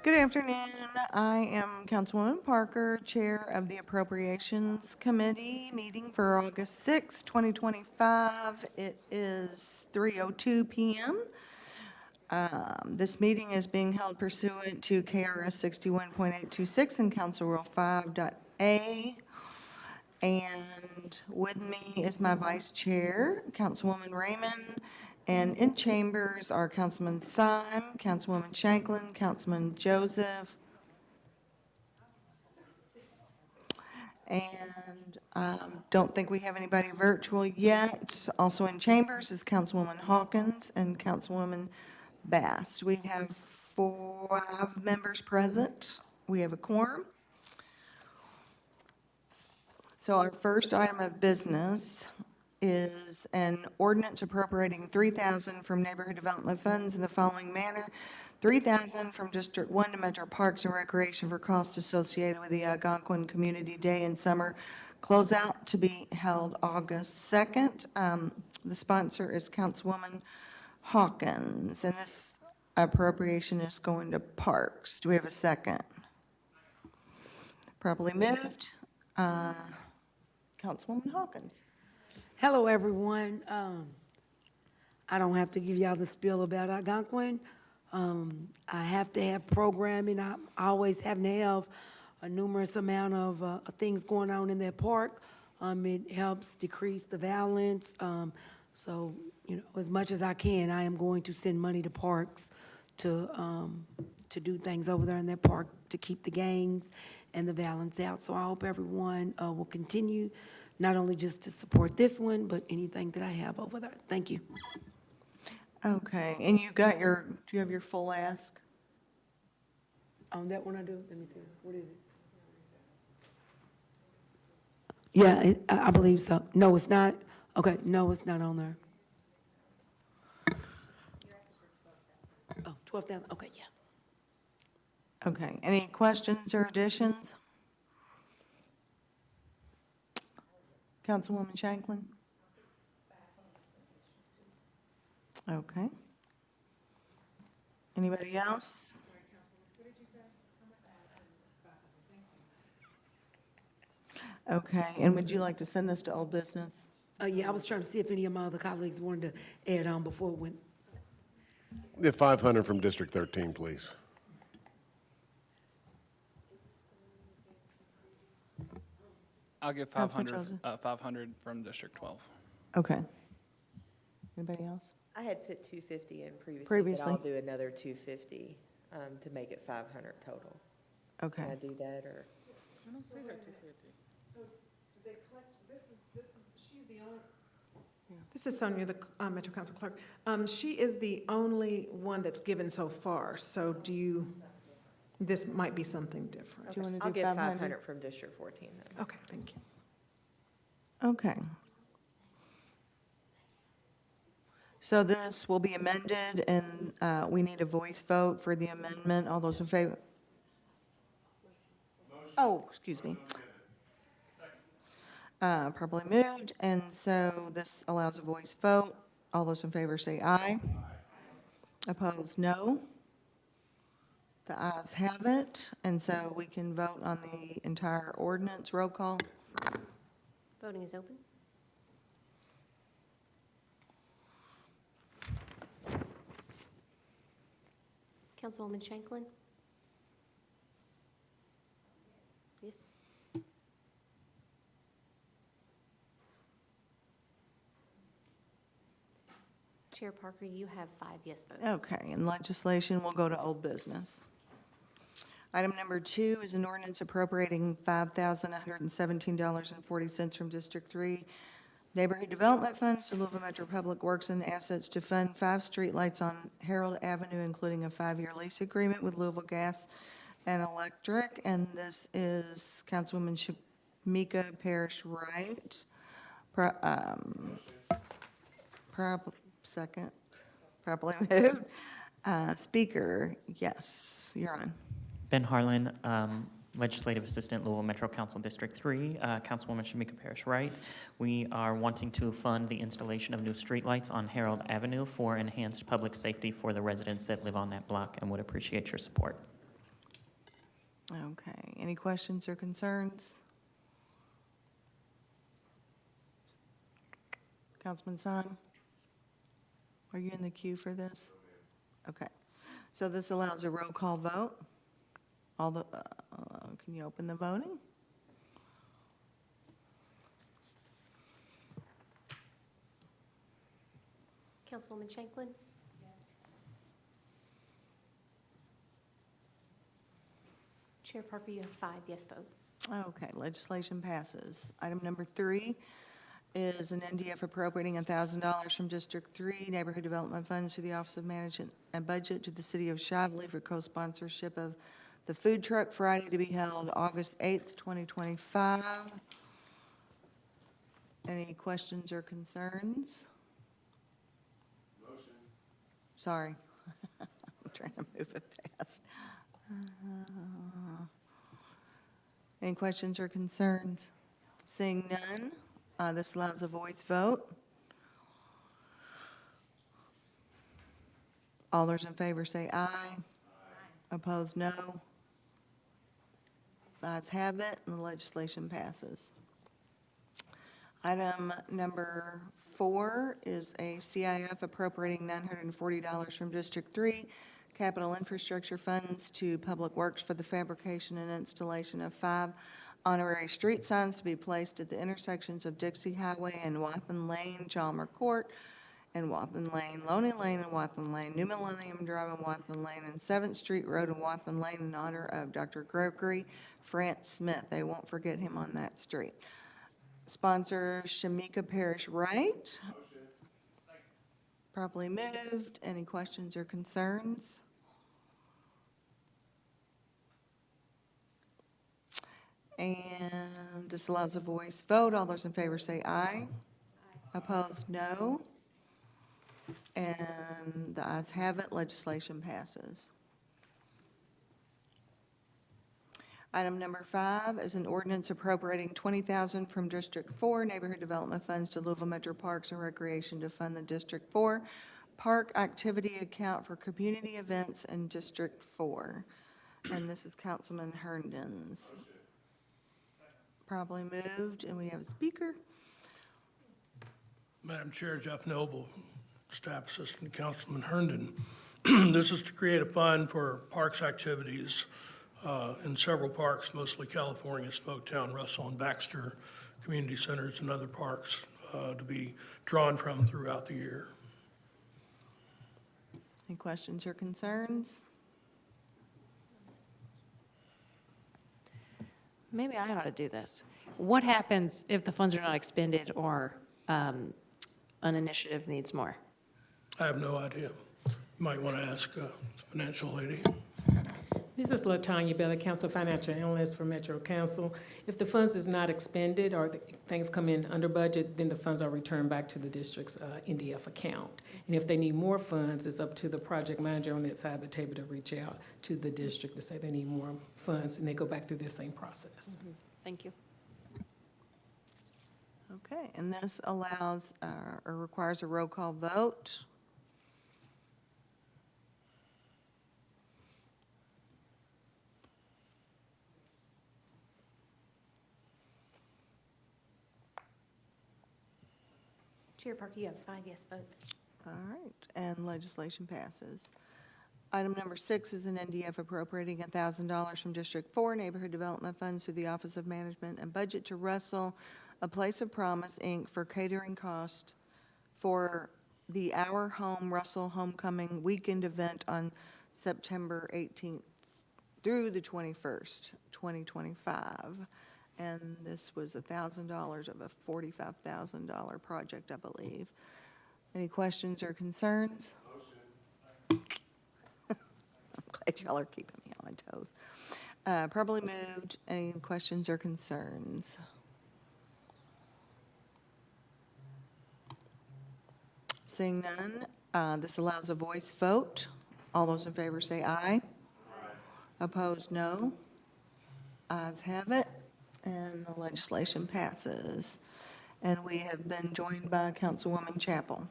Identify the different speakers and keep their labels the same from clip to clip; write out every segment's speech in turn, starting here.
Speaker 1: Good afternoon. I am Councilwoman Parker, Chair of the Appropriations Committee, meeting for August 6, 2025. It is 3:02 p.m. This meeting is being held pursuant to KRS 61.826 and Council Rule 5.a. And with me is my Vice Chair, Councilwoman Raymond. And in chambers are Councilman Syme, Councilwoman Shanklin, Councilman Joseph, and don't think we have anybody virtual yet. Also in chambers is Councilwoman Hawkins and Councilwoman Bass. We have 5 members present. We have a quorum. So our first item of business is an ordinance appropriating $3,000 from neighborhood development funds in the following manner. $3,000 from District 1 to Metro Parks and Recreation for costs associated with the Algonquin Community Day and Summer Closeout to be held August 2nd. The sponsor is Councilwoman Hawkins, and this appropriation is going to Parks. Do we have a second? Properly moved. Councilwoman Hawkins.
Speaker 2: Hello, everyone. I don't have to give y'all the spiel about Algonquin. I have to have programming. I'm always having to have a numerous amount of things going on in that park. It helps decrease the violence. So, as much as I can, I am going to send money to parks to do things over there in that park to keep the gangs and the violence out. So I hope everyone will continue, not only just to support this one, but anything that I have over there. Thank you.
Speaker 1: Okay, and do you have your full ask?
Speaker 2: On that one I do? Let me see. What is it? Yeah, I believe so. No, it's not. Okay, no, it's not on there. Oh, 12,000. Okay, yeah.
Speaker 1: Okay, any questions or additions? Councilwoman Shanklin? Okay. Anybody else? Okay, and would you like to send this to old business?
Speaker 2: Yeah, I was trying to see if any of my other colleagues wanted to add on before it went.
Speaker 3: The 500 from District 13, please.
Speaker 4: I'll give
Speaker 1: Councilman
Speaker 4: 500 from District 12.
Speaker 1: Okay. Anybody else?
Speaker 5: I had put 250 in previously,
Speaker 1: Previously.
Speaker 5: but I'll do another 250 to make it 500 total.
Speaker 1: Okay.
Speaker 5: Can I do that, or?
Speaker 4: I don't see that 250.
Speaker 6: So do they collect, she's the owner? This is Sonia, the Metro Council Clerk. She is the only one that's given so far, so this might be something different.
Speaker 1: Do you want to
Speaker 5: I'll
Speaker 1: do
Speaker 5: give
Speaker 1: 500?
Speaker 5: 500 from District 14 then.
Speaker 6: Okay, thank you.
Speaker 1: Okay. So this will be amended, and we need a voice vote for the amendment. All those in favor? Oh, excuse me. Properly moved, and so this allows a voice vote. All those in favor say aye. Opposed, no. The ayes have it, and so we can vote on the entire ordinance. Roll call.
Speaker 7: Voting is open. Councilwoman Shanklin? Yes. Chair Parker, you have 5 yes votes.
Speaker 1: Okay, and legislation will go to old business. Item number 2 is an ordinance appropriating $5,117.40 from District 3 Neighborhood Development Funds to Louisville Metro Public Works and Assets to fund 5 streetlights on Harold Avenue, including a 5-year lease agreement with Louisville Gas and Electric. And this is Councilwoman Shamika Parrish Wright. Second, properly moved. Speaker, yes, you're on.
Speaker 8: Ben Harlan, Legislative Assistant, Louisville Metro Council District 3, Councilwoman Shamika Parrish Wright. We are wanting to fund the installation of new streetlights on Harold Avenue for enhanced public safety for the residents that live on that block and would appreciate your support.
Speaker 1: Okay, any questions or concerns? Councilman Son? Are you in the queue for this? Okay, so this allows a roll call vote. Can you open the voting?
Speaker 7: Councilwoman Shanklin? Chair Parker, you have 5 yes votes.
Speaker 1: Okay, legislation passes. Item number 3 is an NDF appropriating $1,000 from District 3 Neighborhood Development Funds to the Office of Management and Budget to the City of Shively for co-sponsorship of the Food Truck Friday to be held August 8th, 2025. Any questions or concerns? Motion. Sorry. I'm trying to move it fast. Any questions or concerns? Seeing none, this allows a voice vote. All those in favor say aye. Aye. Opposed, no. Ayes have it, and the legislation passes. Item number 4 is a CIF appropriating $940 from District 3 Capital Infrastructure Funds to Public Works for the fabrication and installation of 5 honorary street signs to be placed at the intersections of Dixie Highway and Wathen Lane, Chalmer Court, and Wathen Lane, Loney Lane and Wathen Lane, New Millennium Drive and Wathen Lane, and 7th Street Road and Wathen Lane in honor of Dr. Gregory France Smith. They won't forget him on that street. Sponsor Shamika Parish Wright. Properly moved. Any questions or concerns? And this allows a voice vote. All those in favor say aye. Opposed, no. And the ayes have it. Legislation passes. Item number 5 is an ordinance appropriating $20,000 from District 4 Neighborhood Development Funds to Louisville Metro Parks and Recreation to fund the District 4 Park Activity Account for community events in District 4. And this is Councilman Herndon's. Probably moved, and we have a speaker.
Speaker 9: Madam Chair, Jeff Noble, Staff Assistant Councilman Herndon. This is to create a fund for parks activities in several parks, mostly California, Smoketown, Russell, and Baxter community centers and other parks to be drawn from throughout the year.
Speaker 1: Any questions or concerns?
Speaker 10: Maybe I ought to do this. What happens if the funds are not expended or an initiative needs more?
Speaker 9: I have no idea. You might want to ask the financial lady.
Speaker 6: This is LaTanya Bailey, Council Financial Analyst for Metro Council. If the funds is not expended or things come in under budget, then the funds are returned back to the district's NDF account. And if they need more funds, it's up to the project manager on that side of the table to reach out to the district to say they need more funds, and they go back through the same process.
Speaker 10: Thank you.
Speaker 1: Okay, and this allows or requires a roll call vote.
Speaker 7: Chair Parker, you have 5 yes votes.
Speaker 1: All right, and legislation passes. Item number 6 is an NDF appropriating $1,000 from District 4 Neighborhood Development Funds to the Office of Management and Budget to Russell, A Place of Promise, Inc. for catering cost for the Our Home Russell Homecoming Weekend event on September 18th through the 21st, 2025. And this was $1,000 of a $45,000 project, I believe. Any questions or concerns? Motion. I'm glad y'all are keeping me on my toes. Probably moved. Any questions or concerns? Seeing none, this allows a voice vote. All those in favor say aye. Aye. Opposed, no. Ayes have it, and the legislation passes. And we have been joined by Councilwoman Chapel.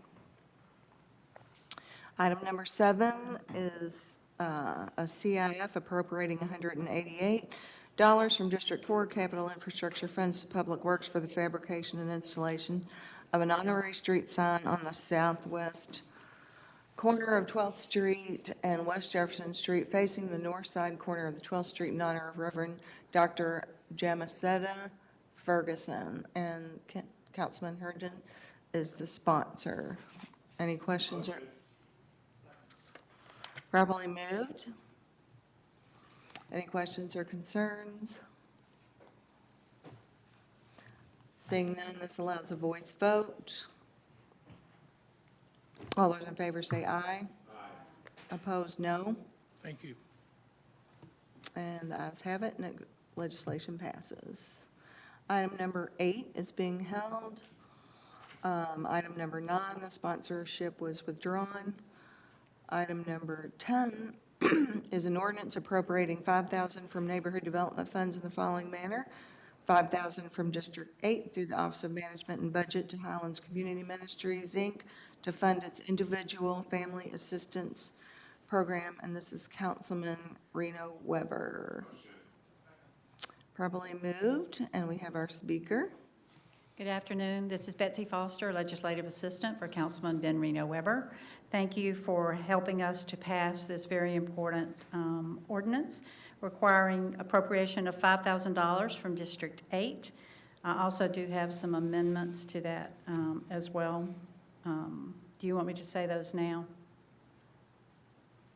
Speaker 1: Item number 7 is a CIF appropriating $188 from District 4 Capital Infrastructure Funds to Public Works for the fabrication and installation of an honorary street sign on the southwest corner of 12th Street and West Jefferson Street, facing the north side corner of the 12th Street in honor of Reverend Dr. Jamacetta Ferguson. And Councilman Herndon is the sponsor. Any questions? Properly moved. Any questions or concerns? Seeing none, this allows a voice vote. All those in favor say aye. Aye. Opposed, no.
Speaker 9: Thank you.
Speaker 1: And the ayes have it, and legislation passes. Item number 8 is being held. Item number 9, the sponsorship was withdrawn. Item number 10 is an ordinance appropriating $5,000 from neighborhood development funds in the following manner. $5,000 from District 8 through the Office of Management and Budget to Highlands Community Ministries, Inc., to fund its individual family assistance program, and this is Councilman Reno Weber. Properly moved, and we have our speaker.
Speaker 11: Good afternoon. This is Betsy Foster, Legislative Assistant for Councilman Ben Reno Weber. Thank you for helping us to pass this very important ordinance requiring appropriation of $5,000 from District 8. I also do have some amendments to that as well. Do you want me to say those now,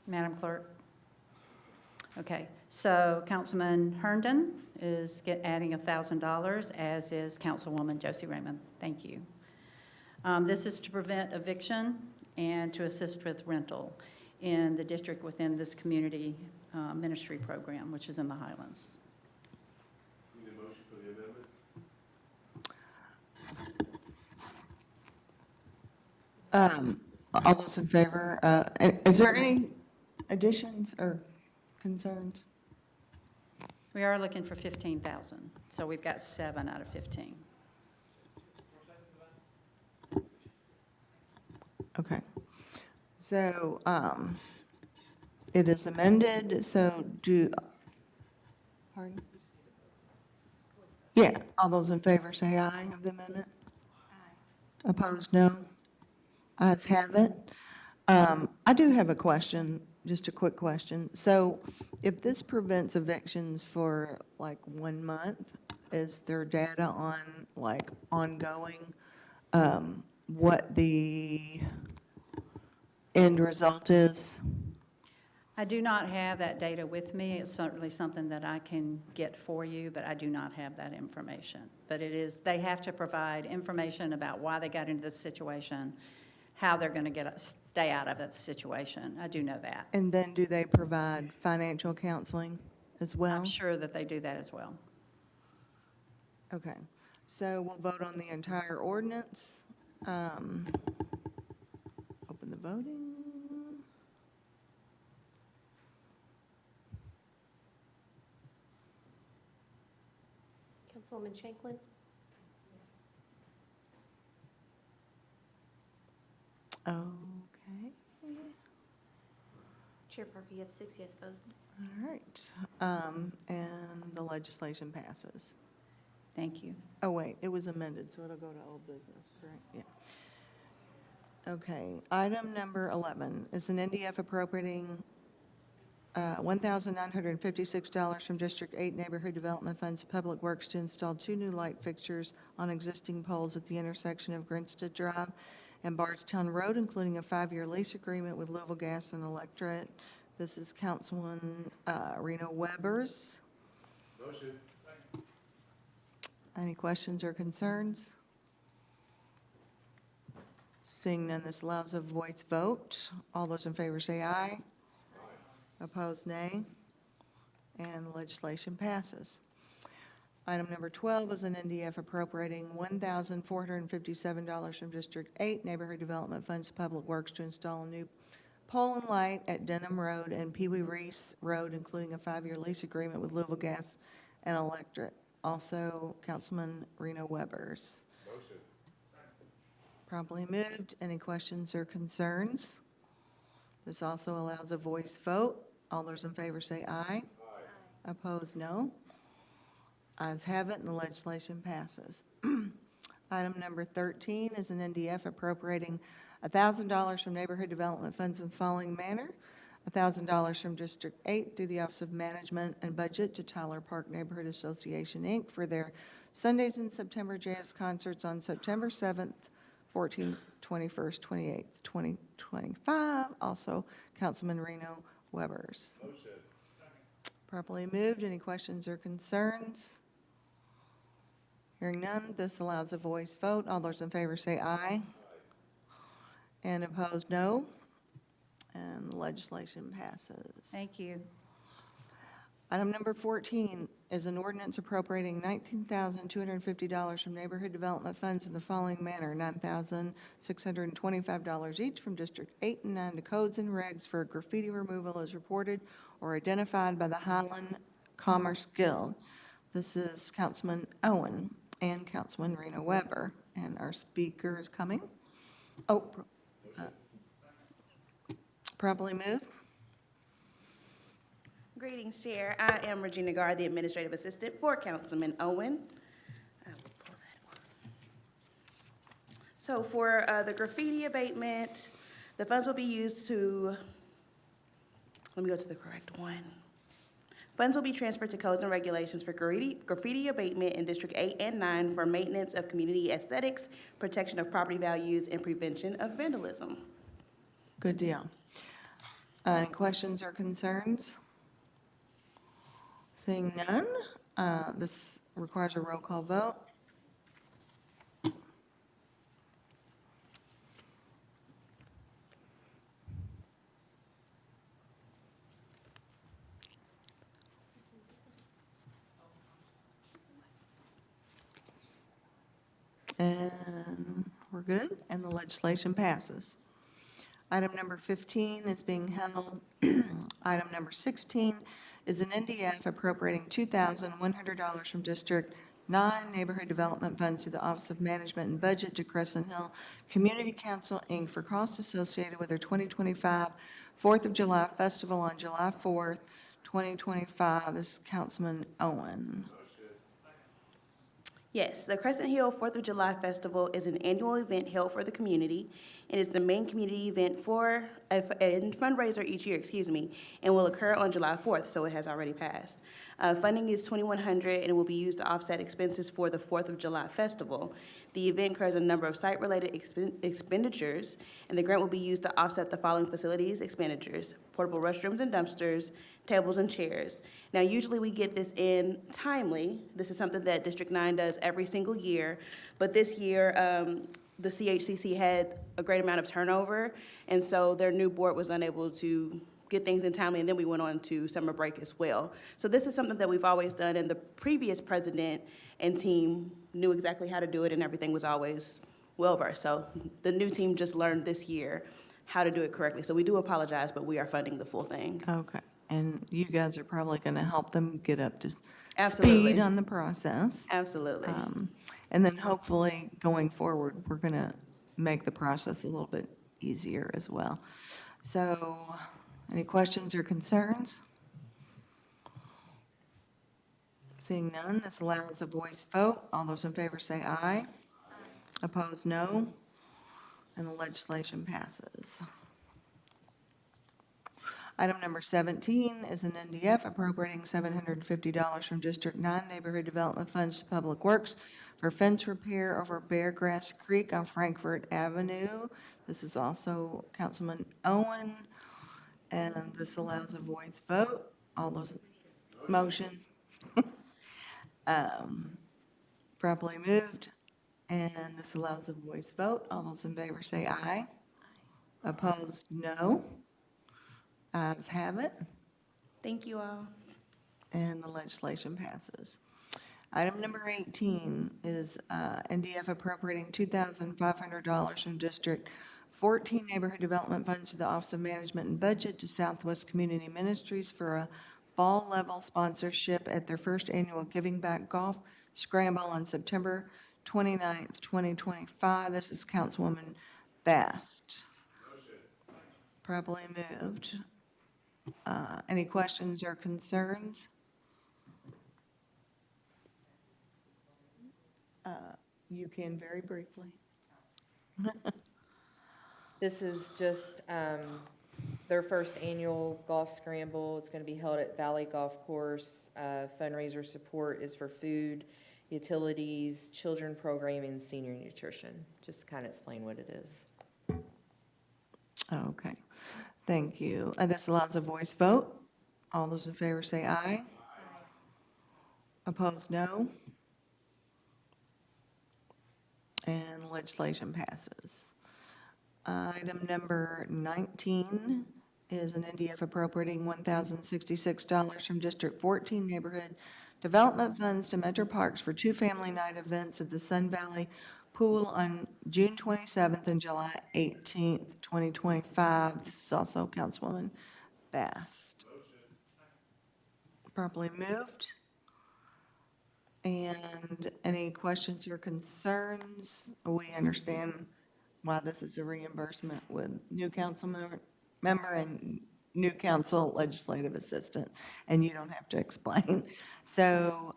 Speaker 11: Madam Clerk? Okay, so Councilman Herndon is adding $1,000, as is Councilwoman Josie Raymond. Thank you. This is to prevent eviction and to assist with rental in the district within this community ministry program, which is in the Highlands.
Speaker 3: Need a motion for the amendment?
Speaker 1: All those in favor, is there any additions or concerns?
Speaker 11: We are looking for 15,000, so we've got 7 out of 15.
Speaker 1: Okay. So, it is amended, so pardon? Yeah, all those in favor say aye of the amendment? Aye. Opposed, no? Ayes have it. I do have a question, just a quick question. So if this prevents evictions for like 1 month, is there data on like ongoing, what the end result is?
Speaker 11: I do not have that data with me. It's certainly something that I can get for you, but I do not have that information. But it is, they have to provide information about why they got into this situation, how they're going to stay out of that situation. I do know that.
Speaker 1: And then do they provide financial counseling as well?
Speaker 11: I'm sure that they do that as well.
Speaker 1: Okay, so we'll vote on the entire ordinance. Open the voting.
Speaker 7: Councilwoman Shanklin?
Speaker 1: Okay,
Speaker 7: Chair Parker, you have 6 yes votes.
Speaker 1: all right. And the legislation passes.
Speaker 11: Thank you.
Speaker 1: Oh, wait, it was amended, so it'll go to old business, correct? Yeah. Okay, item number 11 is an NDF appropriating $1,956 from District 8 Neighborhood Development Funds to Public Works to install 2 new light fixtures on existing poles at the intersection of Grinstead Drive and Bardstown Road, including a 5-year lease agreement with Louisville Gas and Electric. This is Councilman Reno Weber's.
Speaker 3: Motion.
Speaker 1: Any questions or concerns? Seeing none, this allows a voice vote. All those in favor say aye. Aye. Opposed, nay. And the legislation passes. Item number 12 is an NDF appropriating $1,457 from District 8 Neighborhood Development Funds to Public Works to install a new pole and light at Denham Road and Pee Wee Reese Road, including a 5-year lease agreement with Louisville Gas and Electric. Also, Councilman Reno Weber's.
Speaker 3: Motion.
Speaker 1: Properly moved. Any questions or concerns? This also allows a voice vote. All those in favor say aye. Opposed, no. Ayes have it, and the legislation passes. Item number 13 is an NDF appropriating $1,000 from Neighborhood Development Funds in the following manner. $1,000 from District 8 through the Office of Management and Budget to Tyler Park Neighborhood Association, Inc. for their Sundays in September jazz concerts on September 7th, 14th, 21st, 28th, 2025. Also, Councilman Reno Weber's. Motion. Properly moved. Any questions or concerns? Hearing none, this allows a voice vote. All those in favor say aye. And opposed, no. And the legislation passes.
Speaker 11: Thank you.
Speaker 1: Item number 14 is an ordinance appropriating $19,250 from Neighborhood Development Funds in the following manner: $9,625 each from District 8 and 9 to codes and regs for graffiti removal as reported or identified by the Highland Commerce Guild. This is Councilman Owen and Councilman Reno Weber, and our speaker is coming. Properly moved.
Speaker 12: Greetings, Chair. I am Regina Garr, the Administrative Assistant for Councilman Owen. I will pull that one. So for the graffiti abatement, the funds will be used to, let me go to the correct one. Funds will be transferred to codes and regulations for graffiti abatement in District 8 and 9 for maintenance of community aesthetics, protection of property values, and prevention of vandalism.
Speaker 1: Good deal. Any questions or concerns? Seeing none, this requires a roll call vote. And we're good, and the legislation passes. Item number 15 is being held. Item number 16 is an NDF appropriating $2,100 from District 9 Neighborhood Development Funds to the Office of Management and Budget to Crescent Hill Community Council, Inc. for costs associated with their 2025 4th of July Festival on July 4th, 2025. This is Councilman Owen.
Speaker 12: Yes, the Crescent Hill 4th of July Festival is an annual event held for the community. It is the main community event for a fundraiser each year, and will occur on July 4th, so it has already passed. Funding is $2,100, and it will be used to offset expenses for the 4th of July Festival. The event incurs a number of site-related expenditures, and the grant will be used to offset the following facilities expenditures: portable restrooms and dumpsters, tables and chairs. Now, usually we get this in timely. This is something that District 9 does every single year, but this year, the CHCC had a great amount of turnover, and so their new board was unable to get things in timely, and then we went on to summer break as well. So this is something that we've always done, and the previous president and team knew exactly how to do it, and everything was always well-versed. So the new team just learned this year how to do it correctly. So we do apologize, but we are funding the full thing.
Speaker 1: Okay, and you guys are probably going to help them get up to
Speaker 12: Absolutely.
Speaker 1: speed on the process.
Speaker 12: Absolutely.
Speaker 1: And then hopefully, going forward, we're going to make the process a little bit easier as well. So, any questions or concerns? Seeing none, this allows a voice vote. All those in favor say aye. Opposed, no. And the legislation passes. Item number 17 is an NDF appropriating $750 from District 9 Neighborhood Development Funds to Public Works for fence repair over Beargrass Creek on Frankfurt Avenue. This is also Councilman Owen, and this allows a voice vote. All those, motion. Properly moved, and this allows a voice vote. All those in favor say aye. Opposed, no. Ayes have it,
Speaker 12: Thank you all.
Speaker 1: and the legislation passes. Item number 18 is NDF appropriating $2,500 from District 14 Neighborhood Development Funds to the Office of Management and Budget to Southwest Community Ministries for a ball level sponsorship at their first annual Giving Back Golf Scramble on September 29th, 2025. This is Councilwoman Best. Properly moved. Any questions or concerns? You can very briefly.
Speaker 5: This is just their first annual golf scramble. It's going to be held at Valley Golf Course. Fundraiser support is for food, utilities, children programming, and senior nutrition. Just to kind of explain what it is.
Speaker 1: Okay, thank you. This allows a voice vote. All those in favor say aye. Opposed, no. And the legislation passes. Item number 19 is an NDF appropriating $1,066 from District 14 Neighborhood Development Funds to Metro Parks for two family night events at the Sun Valley Pool on June 27th and July 18th, 2025. This is also Councilwoman Bast. Properly moved. And any questions or concerns? We understand why this is a reimbursement with new council member and new council legislative assistant, and you don't have to explain. So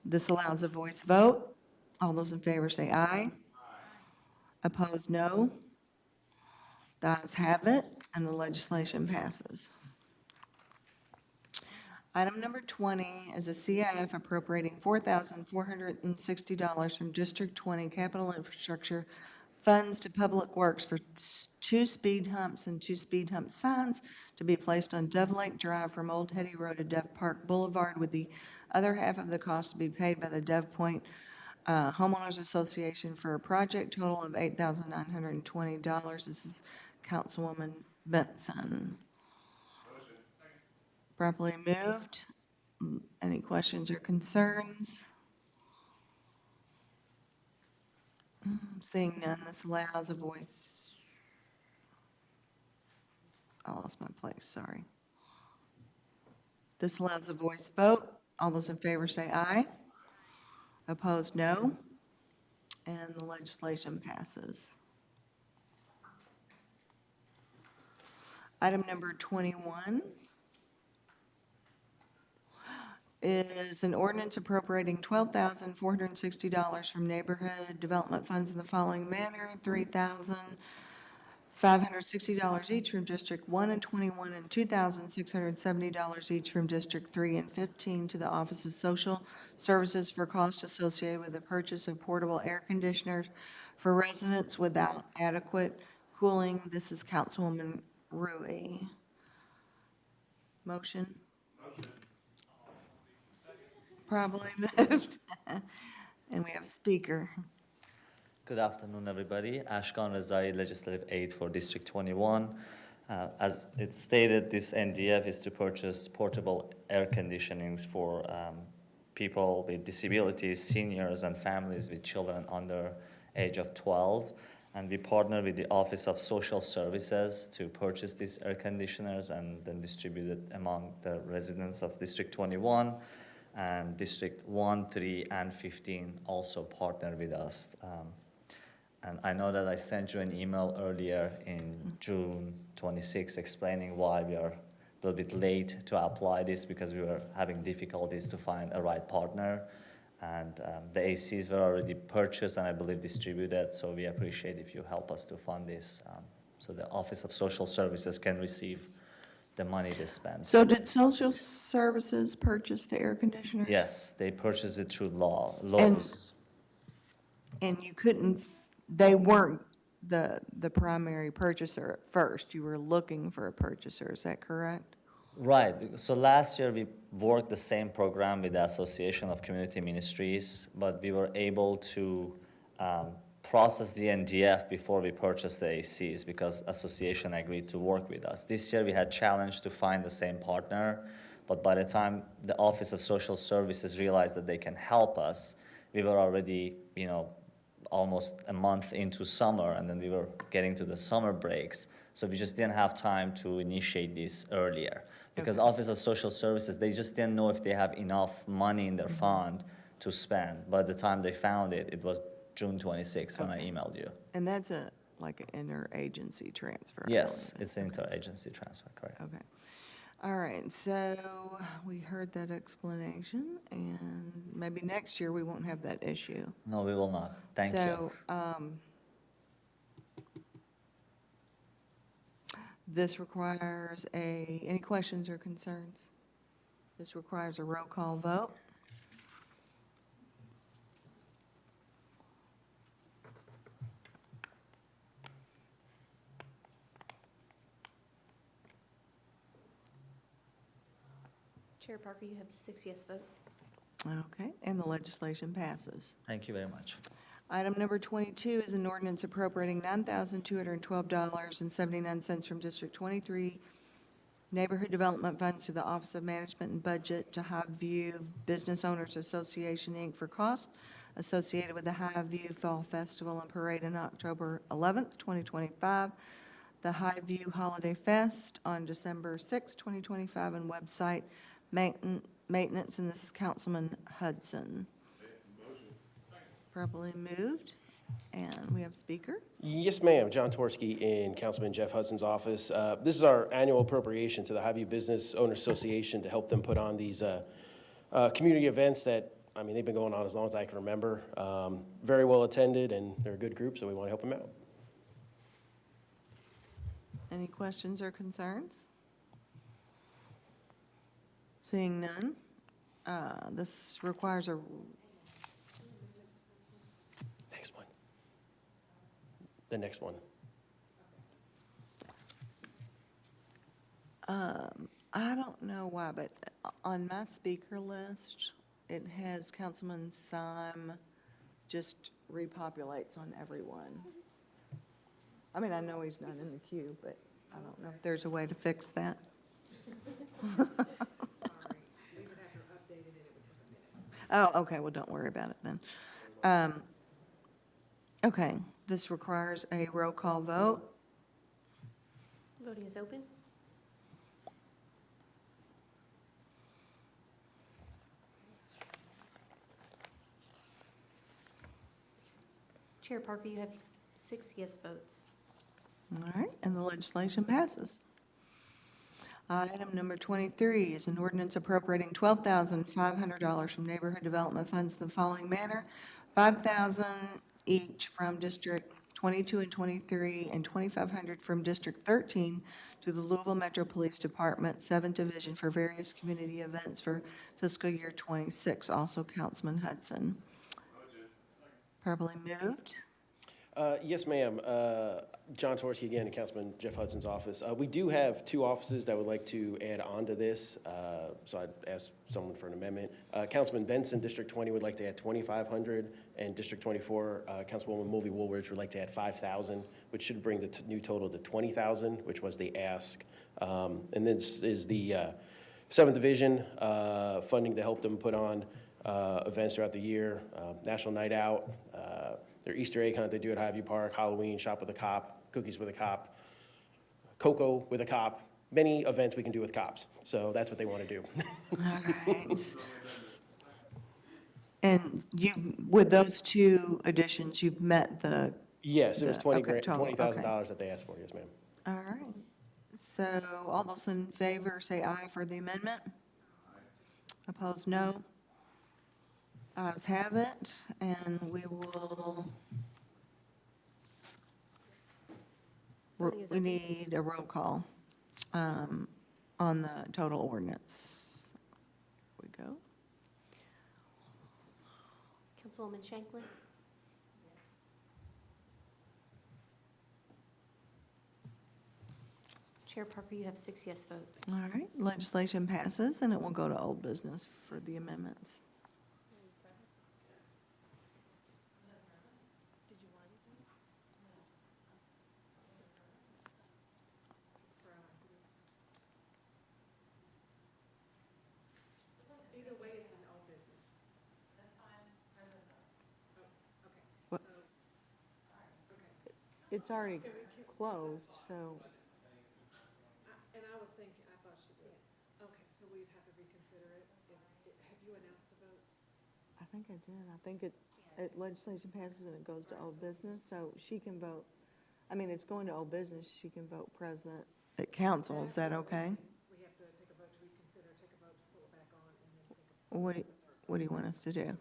Speaker 1: this allows a voice vote. All those in favor say aye. Opposed, no. The ayes have it, and the legislation passes. Item number 20 is a CIF appropriating $4,460 from District 20 Capital Infrastructure Funds to Public Works for two speed humps and two speed hump signs to be placed on Dove Lake Drive from Old Hetty Road to Dove Park Boulevard, with the other half of the cost to be paid by the Dove Point Homeowners Association for a project total of $8,920. This is Councilwoman Benson. Properly moved. Any questions or concerns? Seeing none, this allows a voice. I lost my place, sorry. This allows a voice vote. All those in favor say aye. Opposed, no. And the legislation passes. Item number 21 is an ordinance appropriating $12,460 from neighborhood development funds in the following manner: $3,560 each from District 1 and 21, and $2,670 each from District 3 and 15 to the Office of Social Services for costs associated with the purchase of portable air conditioners for residents without adequate cooling. This is Councilwoman Rui. Motion? Probably moved. And we have a speaker.
Speaker 13: Good afternoon, everybody. Ashkan Rezai, Legislative Aide for District 21. As it stated, this NDF is to purchase portable air conditionings for people with disabilities, seniors, and families with children under age of 12. And we partner with the Office of Social Services to purchase these air conditioners and then distribute it among the residents of District 21. And District 1, 3, and 15 also partner with us. And I know that I sent you an email earlier in June 26 explaining why we are a little bit late to apply this, because we were having difficulties to find a right partner. And the ACs were already purchased and I believe distributed, so we appreciate if you help us to fund this so the Office of Social Services can receive the money they spend.
Speaker 1: So did Social Services purchase the air conditioner?
Speaker 13: Yes, they purchased it through Lowe's.
Speaker 1: And you couldn't, they weren't the primary purchaser at first. You were looking for a purchaser, is that correct?
Speaker 13: Right. So last year we worked the same program with the Association of Community Ministries, but we were able to process the NDF before we purchased the ACs because association agreed to work with us. This year we had challenged to find the same partner, but by the time the Office of Social Services realized that they can help us, we were already, almost a month into summer, and then we were getting to the summer breaks. So we just didn't have time to initiate this earlier. Because Office of Social Services, they just didn't know if they have enough money in their fund to spend. By the time they found it, it was June 26 when I emailed you.
Speaker 1: And that's like an interagency transfer? I
Speaker 13: Yes,
Speaker 1: believe.
Speaker 13: it's an interagency transfer, correct.
Speaker 1: Okay. All right, so we heard that explanation, and maybe next year we won't have that issue.
Speaker 13: No, we will not. Thank you.
Speaker 1: So, this requires any questions or concerns? This requires a roll call vote.
Speaker 7: Chair Parker, you have 6 yes votes.
Speaker 1: Okay, and the legislation passes.
Speaker 13: Thank you very much.
Speaker 1: Item number 22 is an ordinance appropriating $9,212.79 from District 23 Neighborhood Development Funds to the Office of Management and Budget to Highview Business Owners Association, Inc. for costs associated with the Highview Fall Festival and Parade on October 11th, 2025, the Highview Holiday Fest on December 6th, 2025, and website maintenance, and this is Councilman Hudson. Properly moved, and we have speaker.
Speaker 14: Yes, ma'am. John Torski in Councilman Jeff Hudson's office. This is our annual appropriation to the Highview Business Owners Association to help them put on these community events that, I mean, they've been going on as long as I can remember. Very well attended, and they're a good group, so we want to help them out.
Speaker 1: Any questions or concerns? Seeing none, this requires a,
Speaker 14: Next one. The next one.
Speaker 1: I don't know why, but on my speaker list, it has Councilman Syme just repopulates on everyone. I mean, I know he's not in the queue, but I don't know if there's a way to fix that. Oh, okay, well, don't worry about it then. Okay, this requires a roll call vote.
Speaker 7: Voting is open. Chair Parker, you have 6 yes votes.
Speaker 1: All right, and the legislation passes. Item number 23 is an ordinance appropriating $12,500 from neighborhood development funds in the following manner: $5,000 each from District 22 and 23, and $2,500 from District 13 to the Louisville Metro Police Department, 7th Division, for various community events for fiscal year 26. Also Councilman Hudson. Properly moved.
Speaker 14: Yes, ma'am. John Torski again in Councilman Jeff Hudson's office. We do have 2 offices that would like to add on to this, so I'd ask someone for an amendment. Councilman Benson, District 20, would like to add $2,500, and District 24, Councilwoman Mulvey Woolridge would like to add $5,000, which should bring the new total to $20,000, which was the ask. And this is the 7th Division funding to help them put on events throughout the year, National Night Out, their Easter egg hunt they do at Highview Park, Halloween, Shop with a Cop, Cookies with a Cop, Cocoa with a Cop, many events we can do with cops. So that's what they want to do.
Speaker 1: All right. And you, with those 2 additions, you've met the,
Speaker 14: Yes, it was
Speaker 1: okay, total,
Speaker 14: $20,000 that they asked for, yes, ma'am.
Speaker 1: all right. So all those in favor say aye for the amendment. Opposed, no. Ayes have it, and we we need a roll call on the total ordinance. Here we go.
Speaker 7: Councilwoman Shanklin. Chair Parker, you have 6 yes votes.
Speaker 1: All right, legislation passes, and it will go to old business for the amendments. It's already closed, so,
Speaker 6: And I was thinking, I thought she did. Okay, so we'd have to reconsider it. Have you announced the vote?
Speaker 1: I think I did. I think legislation passes and it goes to old business, so she can vote. I mean, it's going to old business, she can vote president at council. Is that okay?
Speaker 6: We have to take a
Speaker 1: What do you want us to do?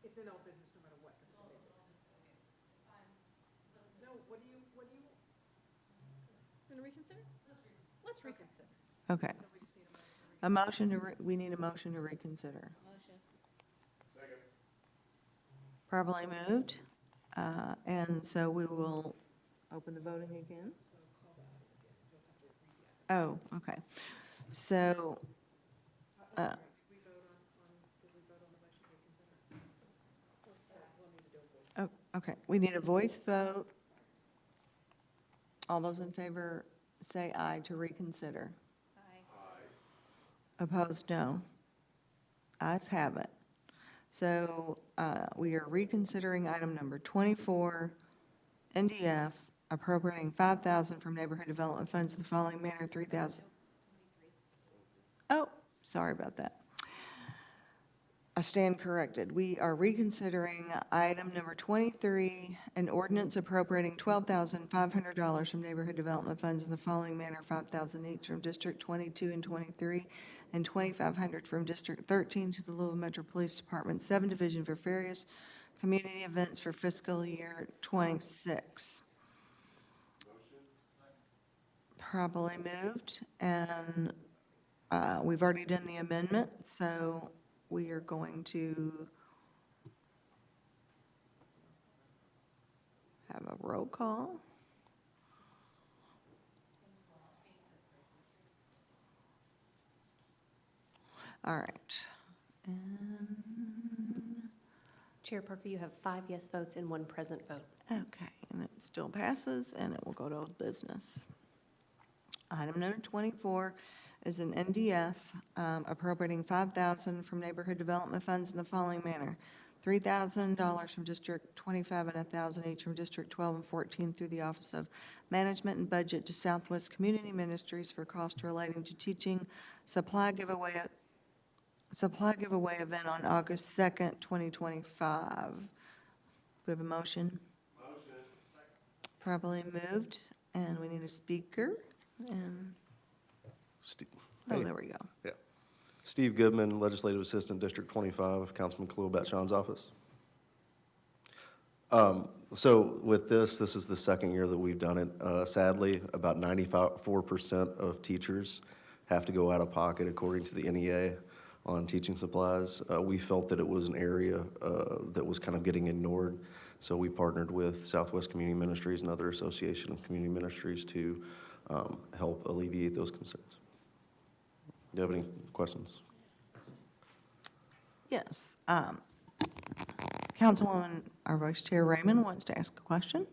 Speaker 6: It's in old business no matter what, 'cause it's amended. No, what do you? Want to reconsider? Let's reconsider.
Speaker 1: Okay. A motion to, we need a motion to reconsider. Properly moved, and so we will open the voting again. Oh, okay. So,
Speaker 6: Did we vote on the motion to reconsider?
Speaker 1: oh, okay, we need a voice vote. All those in favor say aye to reconsider. Aye. Opposed, no. Ayes have it. So we are reconsidering item number 24, NDF, appropriating $5,000 from neighborhood development funds in the following manner, $3,000. Oh, sorry about that. I stand corrected. We are reconsidering item number 23, an ordinance appropriating $12,500 from neighborhood development funds in the following manner, $5,000 each from District 22 and 23, and $2,500 from District 13 to the Louisville Metro Police Department 7 Division for various community events for fiscal year '26. Properly moved, and we've already done the amendment, so we are going to have a roll call. All right. And,
Speaker 10: Chair Parker, you have 5 yes votes and 1 present vote.
Speaker 1: okay, and it still passes, and it will go to old business. Item number 24 is an NDF appropriating $5,000 from neighborhood development funds in the following manner. $3,000 from District 25 and $1,000 each from District 12 and 14 through the Office of Management and Budget to Southwest Community Ministries for costs relating to teaching supply giveaway event on August 2nd, 2025. We have a motion? Motion. Properly moved, and we need a speaker, and, oh, there we go.
Speaker 15: Yeah. Steve Goodman, Legislative Assistant, District 25, Councilman Khalil Batchan's office. So with this is the second year that we've done it. Sadly, about 94% of teachers have to go out of pocket according to the NEA on teaching supplies. We felt that it was an area that was kind of getting ignored, so we partnered with Southwest Community Ministries and other association of community ministries to help alleviate those concerns. Do you have any questions?
Speaker 1: Yes. Councilwoman, our Vice Chair Raymond wants to ask a question.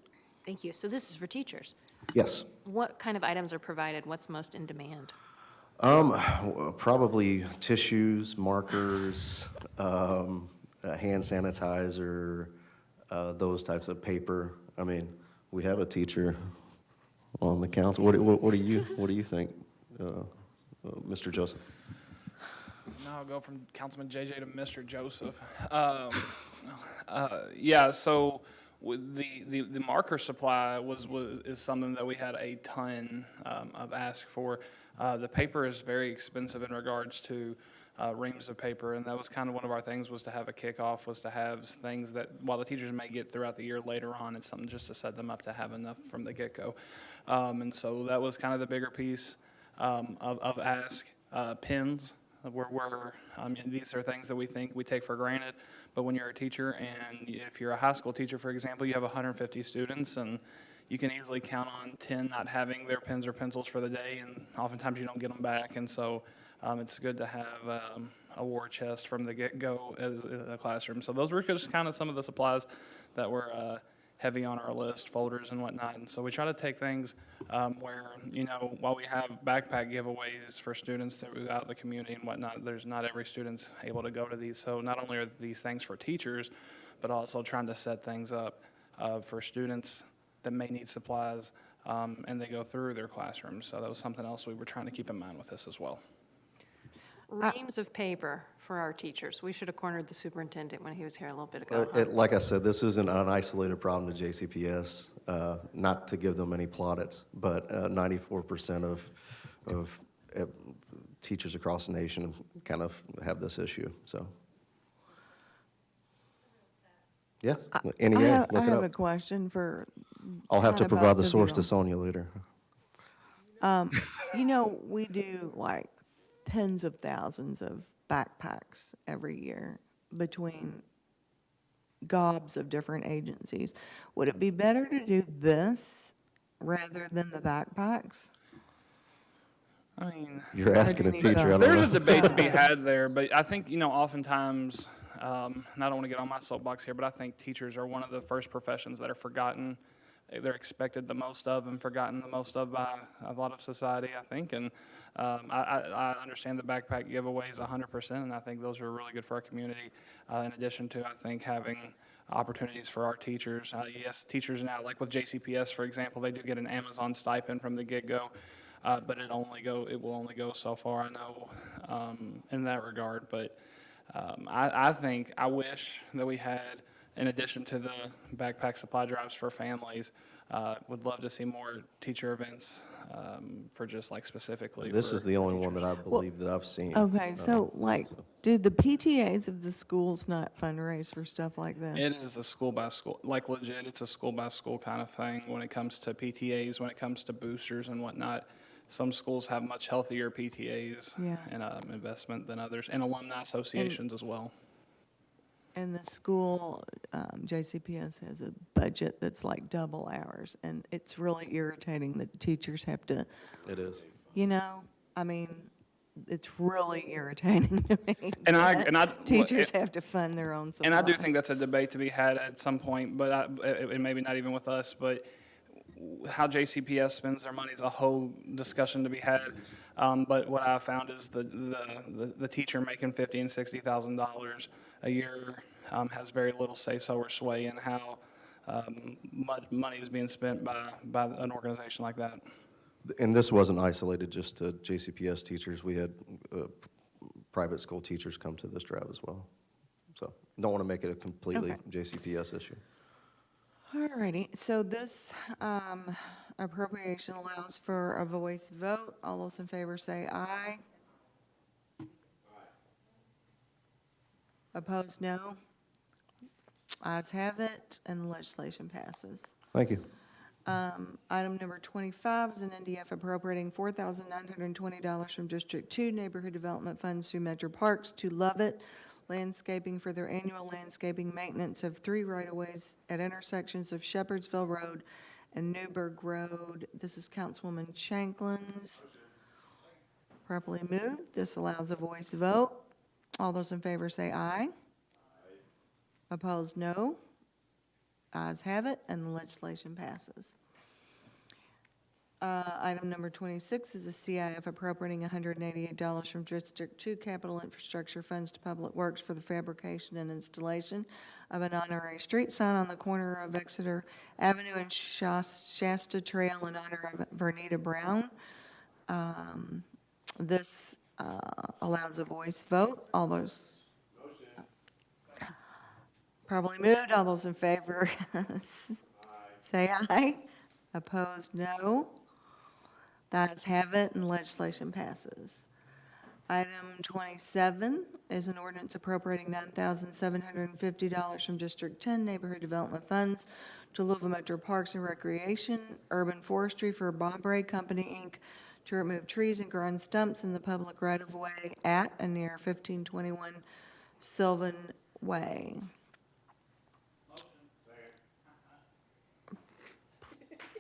Speaker 10: Thank you. So this is for teachers.
Speaker 15: Yes.
Speaker 10: What kind of items are provided? What's most in demand?
Speaker 15: Probably tissues, markers, hand sanitizer, those types of paper. I mean, we have a teacher on the council. What do you think, Mr. Joseph?
Speaker 4: So now I'll go from Councilman JJ to Mr. Joseph. Yeah, so with the marker supply is something that we had a ton of ask for. The paper is very expensive in regards to reams of paper, and that was kind of one of our things, was to have a kickoff, was to have things that while the teachers may get throughout the year later on, it's something just to set them up to have enough from the get-go. And so that was kind of the bigger piece of ask. Pens. I mean, these are things that we think we take for granted, but when you're a teacher, and if you're a high school teacher, for example, you have 150 students, and you can easily count on 10 not having their pens or pencils for the day, and oftentimes you don't get them back, and so it's good to have a war chest from the get-go as a classroom. So those were just kind of some of the supplies that were heavy on our list, folders and whatnot. And so we try to take things where, while we have backpack giveaways for students throughout the community and whatnot, there's not every student's able to go to these. So not only are these things for teachers, but also trying to set things up for students that may need supplies, and they go through their classrooms. So that was something else we were trying to keep in mind with this as well.
Speaker 10: Reams of paper for our teachers. We should have cornered the superintendent when he was here a little bit ago.
Speaker 15: Like I said, this isn't an isolated problem to JCPS, not to give them any plaudits, but 94% of teachers across the nation kind of have this issue, so. Yeah, NEA, look
Speaker 1: I
Speaker 15: it
Speaker 1: have a
Speaker 15: up.
Speaker 1: question for
Speaker 15: I'll have to
Speaker 1: kinda
Speaker 15: provide
Speaker 1: both
Speaker 15: the
Speaker 1: of
Speaker 15: source
Speaker 1: you
Speaker 15: to
Speaker 1: all.
Speaker 15: Sonia later.
Speaker 1: You know, we do like tens of thousands of backpacks every year between gobs of different agencies. Would it be better to do this rather than the backpacks?
Speaker 4: I mean,
Speaker 15: You're asking a
Speaker 1: need
Speaker 15: teacher, I don't
Speaker 4: there's
Speaker 15: know.
Speaker 4: a debate to be had there, but I think, oftentimes, and I don't want to get on my soapbox here, but I think teachers are one of the first professions that are forgotten. They're expected the most of and forgotten the most of by a lot of society, I think. And I understand the backpack giveaways 100%, and I think those are really good for our community. In addition to, I think, having opportunities for our teachers. Yes, teachers now, like with JCPS, for example, they do get an Amazon stipend from the get-go. But it will only go so far, I know, in that regard. But I wish that we had, in addition to the backpack supply drives for families, would love to see more teacher events for just like specifically.
Speaker 15: This
Speaker 4: for
Speaker 15: is the only one
Speaker 4: teachers.
Speaker 15: that I believe that I've seen.
Speaker 1: Okay, so like, do the PTAs of the schools not fundraise for stuff like this?
Speaker 4: It is a school by school, like legit, it's a school by school kind of thing when it comes to PTAs, when it comes to boosters and whatnot. Some schools have much healthier PTAs
Speaker 1: Yeah.
Speaker 4: and investment than others, and alumni associations as well.
Speaker 1: And the school, JCPS has a budget that's like double ours, and it's really irritating that the teachers have to,
Speaker 15: It is.
Speaker 1: I mean, it's really irritating to me.
Speaker 4: And
Speaker 1: that Teachers have to fund their own supplies.
Speaker 4: And I do think that's a debate to be had at some point, but and maybe not even with us, but how JCPS spends their money is a whole discussion to be had. But what I've found is the teacher making $50,000 and $60,000 a year has very little say-so or sway in how money is being spent by an organization like that.
Speaker 15: And this wasn't isolated just to JCPS teachers. We had private school teachers come to this drive as well. So don't want to make it a completely
Speaker 1: Okay.
Speaker 15: JCPS issue.
Speaker 1: All righty, so this appropriation allows for a voice vote. All those in favor say aye. Opposed, no. Ayes have it, and the legislation passes.
Speaker 15: Thank you.
Speaker 1: Item number 25 is an NDF appropriating $4,920 from District 2 Neighborhood Development Funds through Metro Parks to Lovett Landscaping for their annual landscaping maintenance of 3 right-of-ways at intersections of Shepherdsville Road and Newburgh Road. This is Councilwoman Shanklin's. Properly moved. This allows a voice vote. All those in favor say aye. Opposed, no. Ayes have it, and the legislation passes. Item number 26 is a CIF appropriating $188 from District 2 Capital Infrastructure Funds to Public Works for the fabrication and installation of an honorary street sign on the corner of Exeter Avenue and Shasta Trail in honor of Vernita Brown. This allows a voice vote. All those probably moved. All those in favor say aye. Opposed, no. The ayes have it, and legislation passes. Item 27 is an ordinance appropriating $9,750 from District 10 Neighborhood Development Funds to Louisville Metro Parks and Recreation, Urban Forestry for Bombray Company, Inc., to remove trees and grown stumps in the public right-of-way at and near 1521 Sylvan Way.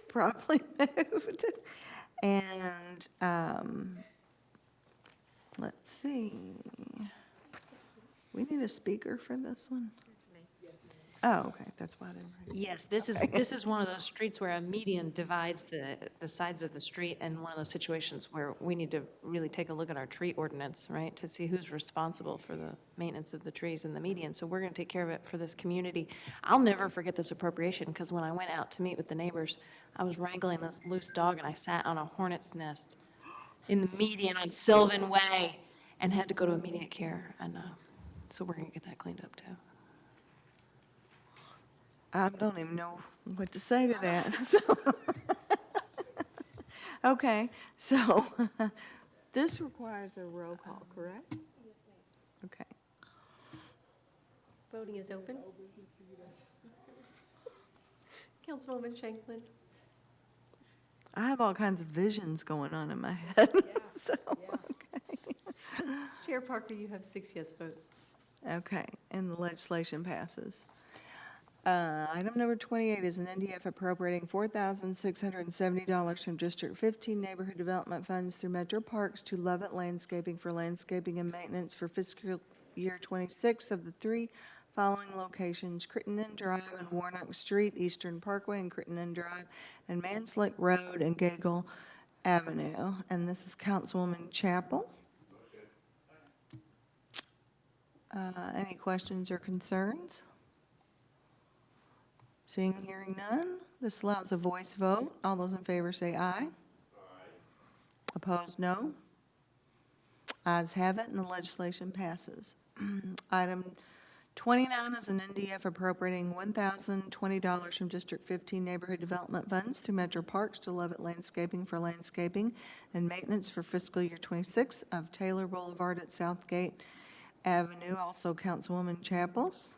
Speaker 1: Properly moved. And, let's see. We need a speaker for this one? Oh, okay, that's why I didn't. write it.
Speaker 10: Yes, this is one of those streets where a median divides the sides of the street, and one of those situations where we need to really take a look at our tree ordinance, right, to see who's responsible for the maintenance of the trees in the median. So we're going to take care of it for this community. I'll never forget this appropriation, because when I went out to meet with the neighbors, I was wrangling this loose dog, and I sat on a hornet's nest in the median on Sylvan Way and had to go to immediate care. And so we're going to get that cleaned up, too.
Speaker 1: I don't even know what to say to that. So, okay, so This requires a roll call, correct? Okay.
Speaker 7: Voting is open. Councilwoman Shanklin.
Speaker 1: I have all kinds of visions going on in my head. So,
Speaker 7: Chair Parker, you have 6 yes votes.
Speaker 1: okay, and the legislation passes. Item number 28 is an NDF appropriating $4,670 from District 15 Neighborhood Development Funds through Metro Parks to Lovett Landscaping for landscaping and maintenance for fiscal year 26 of the 3 following locations: Crittenden Drive and Warnock Street, Eastern Parkway and Crittenden Drive, and Manslick Road and Gavel Avenue. And this is Councilwoman Chapel. Any questions or concerns? Seeing, hearing none, this allows a voice vote. All those in favor say aye. Aye. Opposed, no. Ayes have it, and the legislation passes. Item 29 is an NDF appropriating $1,020 from District 15 Neighborhood Development Funds through Metro Parks to Lovett Landscaping for landscaping and maintenance for fiscal year 26 of Taylor Boulevard at Southgate Avenue. Also Councilwoman Chapels.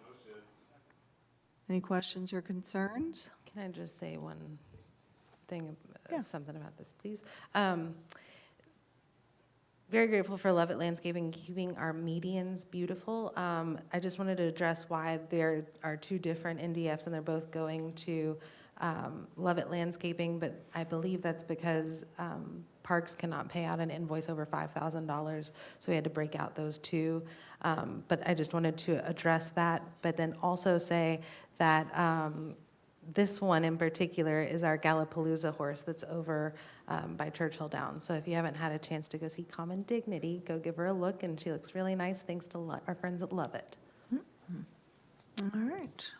Speaker 1: Any questions or concerns?
Speaker 16: Can I just say one thing,
Speaker 1: Yeah.
Speaker 16: something about this, please? Very grateful for Lovett Landscaping keeping our medians beautiful. I just wanted to address why there are 2 different NDFs and they're both going to Lovett Landscaping, but I believe that's because Parks cannot pay out an invoice over $5,000, so we had to break out those 2. But I just wanted to address that, but then also say that this one in particular is our Galapalooza horse that's over by Churchill Downs. So if you haven't had a chance to go see Common Dignity, go give her a look, and she looks really nice thanks to our friends that love it.
Speaker 1: All right.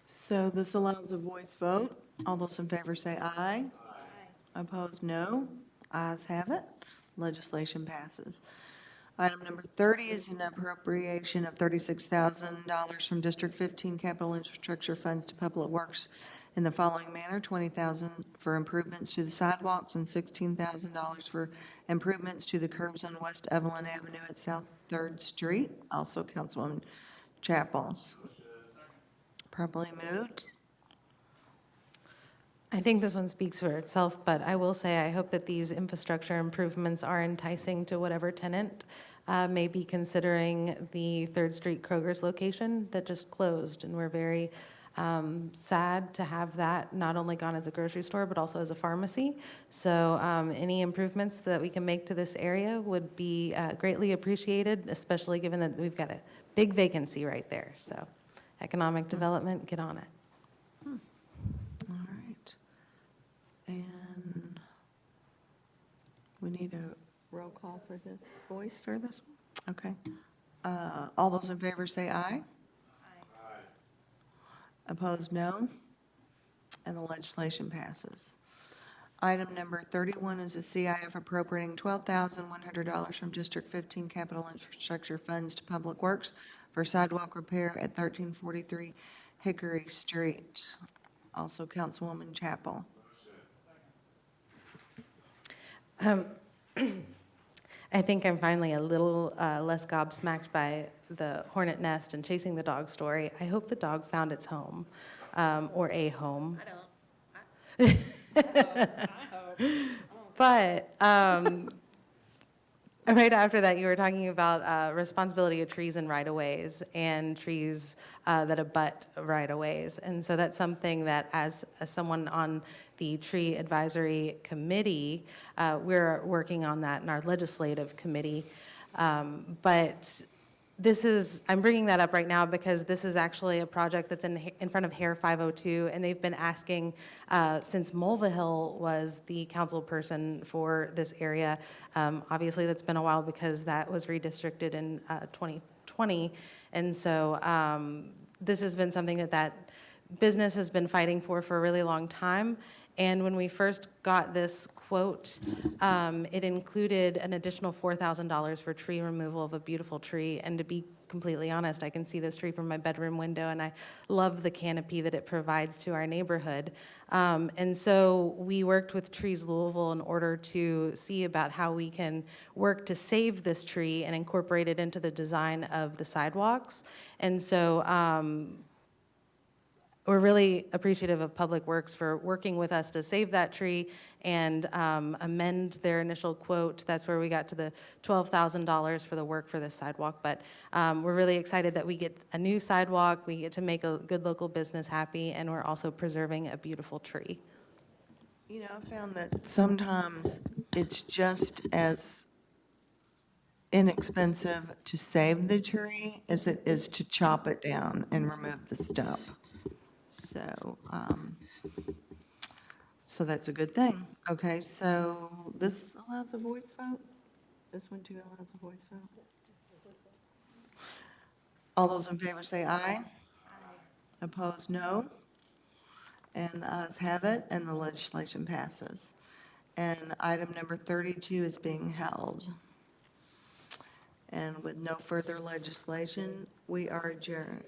Speaker 1: So this allows a voice vote. All those in favor say aye. Aye. Opposed, no. Ayes have it. Legislation passes. Item number 30 is an appropriation of $36,000 from District 15 Capital Infrastructure Funds to Public Works in the following manner: $20,000 for improvements to the sidewalks and $16,000 for improvements to the curbs on West Evelyn Avenue at South 3rd Street. Also Councilwoman Chapels. Properly moved.
Speaker 16: I think this one speaks for itself, but I will say I hope that these infrastructure improvements are enticing to whatever tenant may be considering the 3rd Street Kroger's location that just closed. And we're very sad to have that not only gone as a grocery store, but also as a pharmacy. So any improvements that we can make to this area would be greatly appreciated, especially given that we've got a big vacancy right there. So economic development, get on it.
Speaker 1: All right. And we need a roll call for this voice for this one? Okay. All those in favor say aye. Aye. Opposed, no. And the legislation passes. Item number 31 is a CIF appropriating $12,100 from District 15 Capital Infrastructure Funds to Public Works for sidewalk repair at 1343 Hickory Street. Also Councilwoman Chapel.
Speaker 16: I think I'm finally a little less gobsmacked by the hornet nest and chasing the dog story. I hope the dog found its home, or a home.
Speaker 7: I hope.
Speaker 16: But right after that, you were talking about responsibility of trees and right-of-ways and trees that abut right-of-ways. And so that's something that as someone on the Tree Advisory Committee, we're working on that in our legislative committee. But this is, I'm bringing that up right now because this is actually a project that's in front of Hair 502, and they've been asking, since Mulvihill was the council person for this area, obviously that's been a while because that was redistricted in 2020, and so this has been something that business has been fighting for a really long time, And when we first got this quote, it included an additional $4,000 for tree removal of a beautiful tree. And to be completely honest, I can see this tree from my bedroom window, and I love the canopy that it provides to our neighborhood. And so we worked with Trees Louisville in order to see about how we can work to save this tree and incorporate it into the design of the sidewalks. And so we're really appreciative of Public Works for working with us to save that tree and amend their initial quote. That's where we got to the $12,000 for the work for this sidewalk. But we're really excited that we get a new sidewalk, we get to make a good local business happy, and we're also preserving a beautiful tree.
Speaker 1: You know, I found that sometimes it's just as inexpensive to save the tree as it is to chop it down and remove the stump. So that's a good thing. Okay, so this allows a voice vote? This one too allows a voice vote? All those in favor say aye. Opposed, no. And the ayes have it, and the legislation passes. And item number 32 is being held. And with no further legislation, we are adjourned.